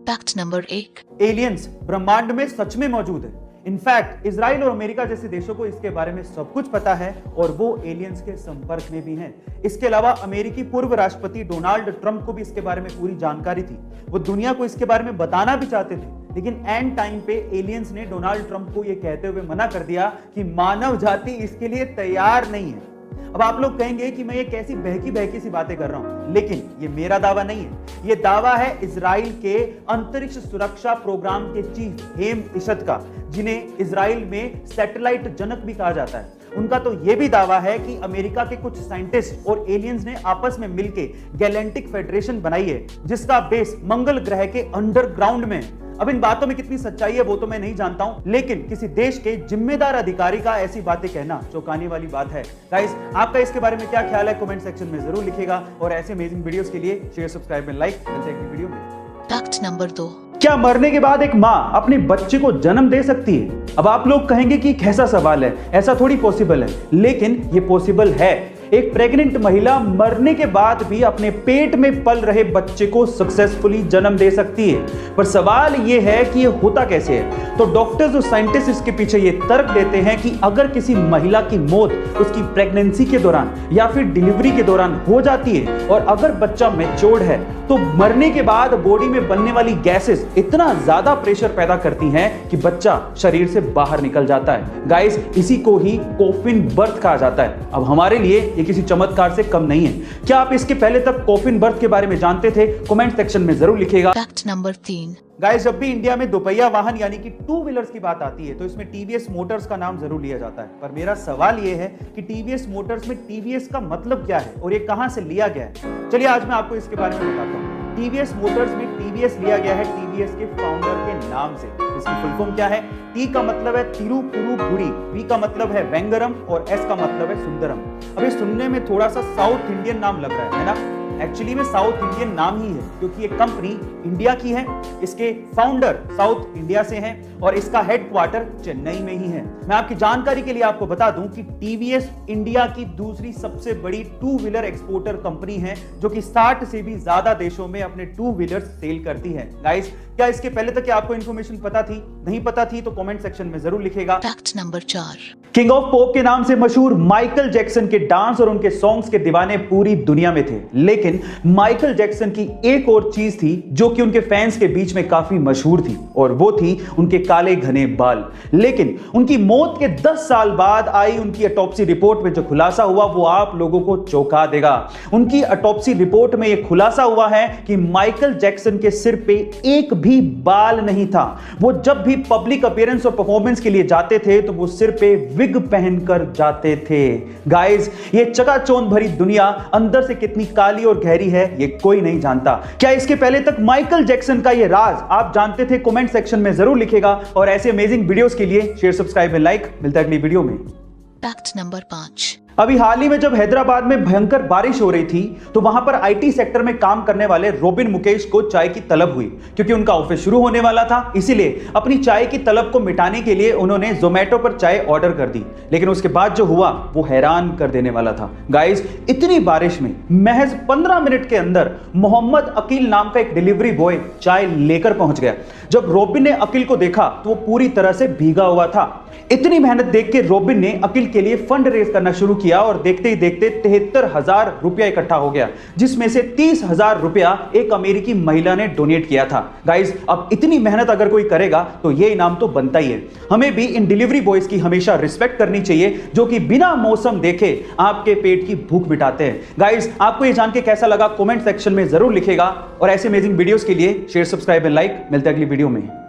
Fact number 1। Aliens ब्रह्मांड में सच में मौजूद है। इनफैक्ट इजराइल और अमेरिका जैसे देशों को इसके बारे में सब कुछ पता है और वो एलियंस के संपर्क में भी हैं। इसके अलावा अमेरिकी पूर्व राष्ट्रपति डोनाल्ड ट्रंप को भी इसके बारे में पूरी जानकारी थी। वो दुनिया को इसके बारे में बताना भी चाहते थे, लेकिन एंड टाइम पे एलियंस ने डोनाल्ड ट्रंप को यह कहते हुए मना कर दिया कि मानव जाति इसके लिए तैयार नहीं है। अब आप लोग कहेंगे कि मैं ये कैसी बहकी बहकी सी बातें कर रहा हूं, लेकिन ये मेरा दावा नहीं है। ये दावा है इजराइल के अंतरिक्ष सुरक्षा प्रोग्राम के चीफ हेम इशत का, जिन्हें इजराइल में सैटेलाइट जनक भी कहा जाता है। उनका तो यह भी दावा है कि अमेरिका के कुछ साइंटिस्ट और एलियंस ने आपस में मिलकर गैलेक्टिक फेडरेशन बनाई है, जिसका बेस मंगल ग्रह के अंडरग्राउंड में है। अब इन बातों में कितनी सच्चाई है वो तो मैं नहीं जानता हूं, लेकिन किसी देश के जिम्मेदार अधिकारी का ऐसी बातें कहना चौंकाने वाली बात है। गाइस, आपका इसके बारे में क्या ख्याल है कमेंट सेक्शन में जरूर लिखिएगा और ऐसे अमेजिंग वीडियोस के लिए शेयर, सब्सक्राइब एंड लाइक। मिलते हैं अगली वीडियो में। Fact number 2। क्या मरने के बाद एक मां अपने बच्चे को जन्म दे सकती है? अब आप लोग कहेंगे कि कैसा सवाल है, ऐसा थोड़ी पॉसिबल है, लेकिन ये पॉसिबल है। एक प्रेग्नेंट महिला मरने के बाद भी अपने पेट में पल रहे बच्चे को सक्सेसफुली जन्म दे सकती है। पर सवाल यह है कि यह होता कैसे है? तो डॉक्टर्स और साइंटिस्ट इसके पीछे यह तर्क देते हैं कि अगर किसी महिला की मौत उसकी प्रेगनेंसी के दौरान या फिर डिलीवरी के दौरान हो जाती है और अगर बच्चा मैच्योर्ड है, तो मरने के बाद बॉडी में बनने वाली गैसेस इतना ज्यादा प्रेशर पैदा करती हैं कि बच्चा शरीर से बाहर निकल जाता है। गाइस, इसी को ही कॉफिन बर्थ कहा जाता है। अब हमारे लिए ये किसी चमत्कार से कम नहीं है। क्या आप इसके पहले तक कॉफिन बर्थ के बारे में जानते थे? कमेंट सेक्शन में जरूर लिखिएगा। Fact number 3। गाइस, जब भी इंडिया में दोपहिया वाहन यानी कि टू व्हीलर्स की बात आती है तो इसमें टीवीएस मोटर्स का नाम जरूर लिया जाता है। पर मेरा सवाल यह है कि टीवीएस मोटर्स में टीवीएस का मतलब क्या है और ये कहां से लिया गया है? चलिए आज मैं आपको इसके बारे में बताता हूं। टीवीएस मोटर्स में टीवीएस लिया गया है टीवीएस के फाउंडर के नाम से। इसकी फुल फॉर्म क्या है? टी का मतलब है तिरुपुरुगुडी, वी का मतलब है वेंगरम और एस का मतलब है सुंदरम। अब ये सुनने में थोड़ा सा साउथ इंडियन नाम लग रहा है ना? एक्चुअली में साउथ इंडियन नाम ही है, क्योंकि ये कंपनी इंडिया की है, इसके फाउंडर साउथ इंडिया से हैं और इसका हेडक्वार्टर चेन्नई में ही है। मैं आपकी जानकारी के लिए आपको बता दूं कि टीवीएस इंडिया की दूसरी सबसे बड़ी टू व्हीलर एक्सपोर्टर कंपनी है, जो कि 60 से भी ज्यादा देशों में अपने टू व्हीलर सेल करती है। गाइस, क्या इसके पहले तक आपको इन्फॉर्मेशन पता थी? नहीं पता थी तो कमेंट सेक्शन में जरूर लिखिएगा। Fact number 4। King of pop के नाम से मशहूर माइकल जैक्सन के डांस और उनके सॉन्ग्स के दीवाने पूरी दुनिया में थे, लेकिन माइकल जैक्सन की एक और चीज थी जो कि उनके फैंस के बीच में काफी मशहूर थी, और वो थी उनके काले घने बाल। लेकिन उनकी मौत के 10 साल बाद आई उनकी ऑटोप्सी रिपोर्ट में जो खुलासा हुआ वो आप लोगों को चौंका देगा। उनकी ऑटोप्सी रिपोर्ट में यह खुलासा हुआ है कि माइकल जैक्सन के सिर पे एक भी बाल नहीं था। वो जब भी पब्लिक अपीयरेंस और परफॉर्मेंस के लिए जाते थे तो वो सिर पे विग पहनकर जाते थे। गाइस, ये चकाचौंध भरी दुनिया अंदर से कितनी काली और गहरी है ये कोई नहीं जानता। क्या इसके पहले तक माइकल जैक्सन का ये राज आप जानते थे? कमेंट सेक्शन में जरूर लिखिएगा और ऐसे अमेजिंग वीडियोस के लिए शेयर, सब्सक्राइब एंड लाइक। मिलता है अगली वीडियो में। Fact number 5। अभी हाल ही में जब हैदराबाद में भयंकर बारिश हो रही थी तो वहां पर आईटी सेक्टर में काम करने वाले रोबिन मुकेश को चाय की तलब हुई, क्योंकि उनका ऑफिस शुरू होने वाला था। इसीलिए अपनी चाय की तलब को मिटाने के लिए उन्होंने जोमेटो पर चाय ऑर्डर कर दी। लेकिन उसके बाद जो हुआ वो हैरान कर देने वाला था। गाइस, इतनी बारिश में महज 15 मिनट के अंदर मोहम्मद अकील नाम का एक डिलीवरी बॉय चाय लेकर पहुंच गया। जब रोबिन ने अकील को देखा तो वो पूरी तरह से भीगा हुआ था। इतनी मेहनत देख के रोबिन ने अकील के लिए फंड रेज करना शुरू किया और देखते ही देखते 73,000 रुपया इकट्ठा हो गया, जिसमें से 30,000 रुपया एक अमेरिकी महिला ने डोनेट किया था। गाइस, अब इतनी मेहनत अगर कोई करेगा तो ये इनाम तो बनता ही है। हमें भी इन डिलीवरी बॉयज की हमेशा रिस्पेक्ट करनी चाहिए, जो कि बिना मौसम देखे आपके पेट की भूख मिटाते हैं। गाइस, आपको ये जान के कैसा लगा कमेंट सेक्शन में जरूर लिखिएगा और ऐसे अमेजिंग वीडियोस के लिए शेयर, सब्सक्राइब एंड लाइक। मिलते हैं अगली वीडियो में।